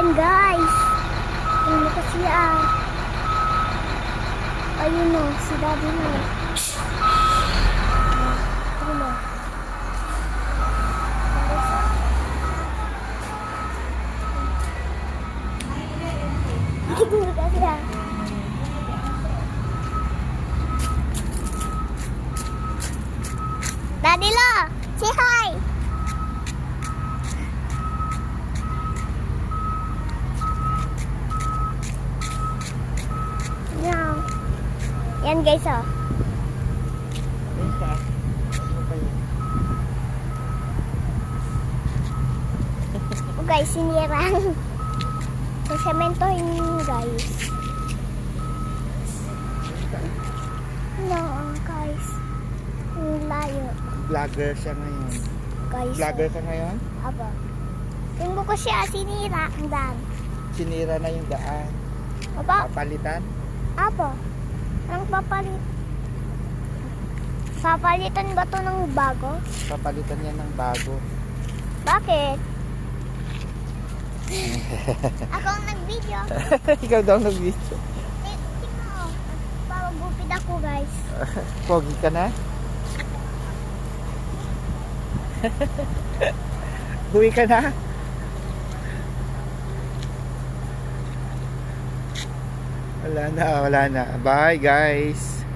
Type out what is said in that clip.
Ayan guys. Ano kasi ayun o, si daddy mo. Ayun o. Siguro kasi Daddy Lo, say hi. Yan guys oh. Oh guys, sinirang. So, sementohin guys. No, guys. Ang layo. Vlogger siya ngayon. Guys. Vlogger ka ngayon? Aba. Yung buko siya, sinira ang daan. Sinira na yung daan. Aba. Papalitan? Aba. Anong papalit? Papalitan ba to ng bago? Papalitan yan ng bago. Bakit? Ako ang nag-video. Ikaw daw nag-video. Tingnan mo. Papagupit ako guys. Pogi ka na? Buwi ka na? Wala na. Bye guys.